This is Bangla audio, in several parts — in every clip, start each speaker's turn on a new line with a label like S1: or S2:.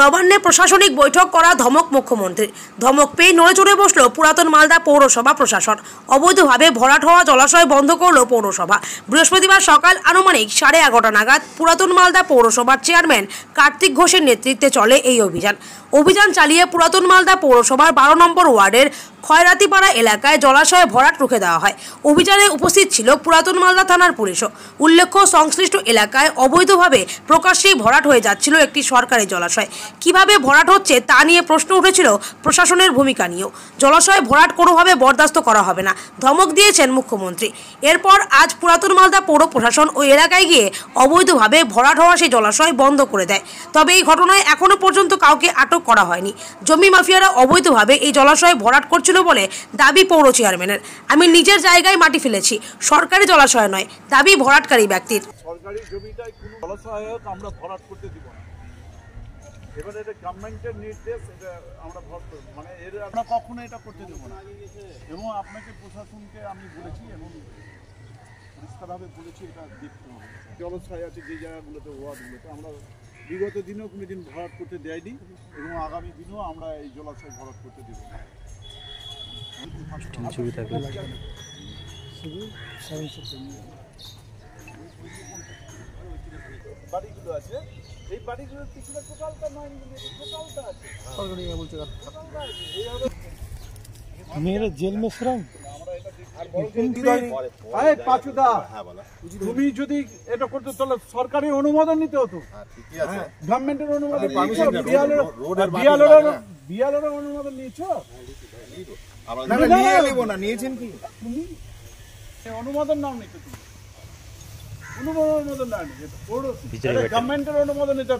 S1: নবান্নে প্রশাসনিক বৈঠক করা ধমক মুখ্যমন্ত্রীর। ধমক পেয়ে নড়ে চড়ে বসল পুরাতন মালদা পৌরসভা প্রশাসন। অবৈধভাবে ভরাট হওয়া জলাশয় বন্ধ করল পৌরসভা। বৃহস্পতিবার সকাল আনুমানিক 11:30 নাগাদ পুরাতন মালদা পৌরসভার চেয়ারম্যান কার্তিক ঘোষের নেতৃত্বে চলে এই অভিযান চালিয়ে পুরাতন মালদা পৌরসভার 12 নম্বর ওয়ার্ডের খয়রাতিপাড়া এলাকায় জলাশয়ে ভরাট রুখে দেওয়া হয়। অভিযানে উপস্থিত ছিল পুরাতন মালদা থানার পুলিশও। উল্লেখ্য, সংশ্লিষ্ট এলাকায় অবৈধভাবে প্রকাশ্যেই ভরাট হয়ে যাচ্ছিল একটি সরকারি জলাশয়। কিভাবে ভরাট হচ্ছে তা নিয়ে প্রশ্ন উঠেছিল প্রশাসনের ভূমিকা নিয়েও। জলাশয় ভরাট কোনোভাবে বরদাস্ত করা হবে না, ধমক দিয়েছেন মুখ্যমন্ত্রী। এরপর আজ পুরাতন মালদা পৌর প্রশাসন ওই এলাকায় গিয়ে অবৈধভাবে ভরাট হওয়া সেই জলাশয় বন্ধ করে দেয়। তবে এই ঘটনায় এখনো পর্যন্ত কাউকে আটক করা হয়নি। জমি মাফিয়ারা অবৈধভাবে এই জলাশয় ভরাট করছিল বলে দাবি পৌর চেয়ারম্যানের। আমি নিজের জায়গায় মাটি ফেলেছি, সরকারি জলাশয় নয়, দাবি ভরাটকারী ব্যক্তির।
S2: সরকারি জমিটায় কোনো জলাশয় আমরা ভরাট করতে দিব না। এবারে এটা গভর্নমেন্টের নির্দেশ, এটা আমরা আমরা কখনো এটা করতে দেবো না। এবং আপনাকে প্রশাসনকে আমি বলেছি এবং পরিষ্কারভাবে বলেছি এটা দেখতে হবে। জলাশয় আছে যে জায়গাগুলোতে, ওয়ার্ডগুলোতে আমরা বিগত দিনেও কোনো দিন ভরাট করতে দেয়নি এবং আগামী দিনেও আমরা এই জলাশয় ভরাট করতে দেবো না। বাড়িগুলো আছে, এই বাড়িগুলোর পিছনে টোটালটা নয়, টোটালটা আছে।
S3: मेरे जेल में श्रम
S2: তুমি যদি এটা করতে তাহলে সরকারি অনুমোদন নিতে হতো, গভর্নমেন্টের অনুমোদন, বিএলওর অনুমোদন নিয়েছো?
S3: নিয়েছেন কি
S2: অনুমোদন নাও নিতে, তুমি অনুমোদন না নিতে গভর্নমেন্টের অনুমোদন নিতে।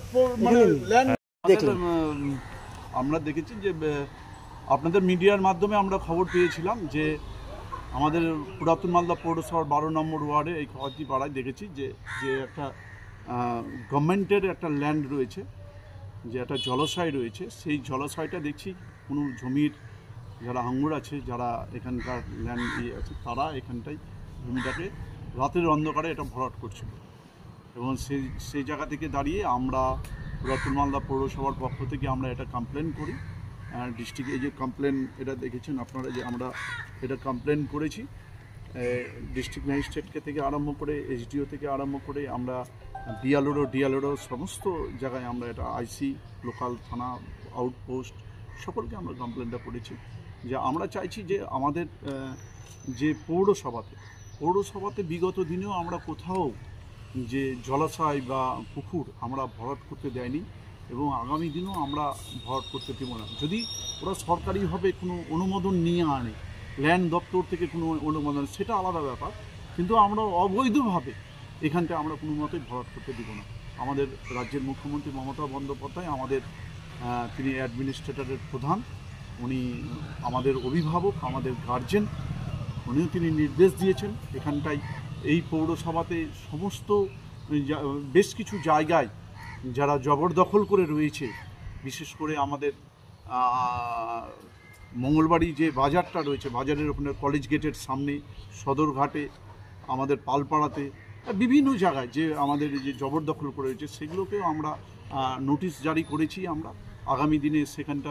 S2: আমরা দেখেছি যে আপনাদের মিডিয়ার মাধ্যমে আমরা খবর পেয়েছিলাম যে আমাদের পুরাতন মালদা পৌরসভার 12 নম্বর ওয়ার্ডে এই খয়রাতিপাড়ায় দেখেছি যে একটা গভর্নমেন্টের একটা ল্যান্ড রয়েছে, যে একটা জলাশয় রয়েছে। সেই জলাশয়টা দেখছি কোনো জমির যারা হাঙ্গর আছে, যারা এখানকার ল্যান্ড আছে, তারা এখানটায় জমিটাকে রাতের অন্ধকারে এটা ভরাট করছিল। এবং সেই জায়গা থেকে দাঁড়িয়ে আমরা পুরাতন মালদা পৌরসভার পক্ষ থেকে আমরা এটা কমপ্লেন করি। ডিস্ট্রিক্টে এই যে কমপ্লেন এটা দেখেছেন আপনারা, যে আমরা এটা কমপ্লেন করেছি ডিস্ট্রিক্ট ম্যাজিস্ট্রেটকে থেকে আরম্ভ করে, এসডিও থেকে আরম্ভ করে, আমরা ডিএলওরও সমস্ত জায়গায় আমরা এটা আইসি, লোকাল থানা, আউটপোস্ট সকলকে আমরা কমপ্লেনটা করেছি। যে আমরা চাইছি যে আমাদের যে পৌরসভাতে বিগত দিনেও আমরা কোথাও যে জলাশয় বা পুকুর আমরা ভরাট করতে দেয়নি এবং আগামী দিনেও আমরা ভরাট করতে দেব না। যদি ওরা সরকারিভাবে কোনো অনুমোদন নিয়ে আনে, ল্যান্ড দপ্তর থেকে কোনো অনুমোদন, সেটা আলাদা ব্যাপার, কিন্তু আমরা অবৈধভাবে এখানটা আমরা কোনো মতেই ভরাট করতে দেব না। আমাদের রাজ্যের মুখ্যমন্ত্রী মমতা বন্দ্যোপাধ্যায়, আমাদের তিনি অ্যাডমিনিস্ট্রেটরের প্রধান, উনি আমাদের অভিভাবক, আমাদের গার্জেন, উনিও তিনি নির্দেশ দিয়েছেন এখানটায় এই পৌরসভাতে সমস্ত বেশ কিছু জায়গায় যারা জবরদখল করে রয়েছে, বিশেষ করে আমাদের মঙ্গলবাড়ি যে বাজারটা রয়েছে, বাজারের ওখানে কলেজ গেটের সামনে, সদরঘাটে, আমাদের পালপাড়াতে, বিভিন্ন জায়গায় যে আমাদের যে জবরদখল করে রয়েছে, সেগুলোকেও আমরা নোটিশ জারি করেছি। আমরা আগামী দিনে সেখানটা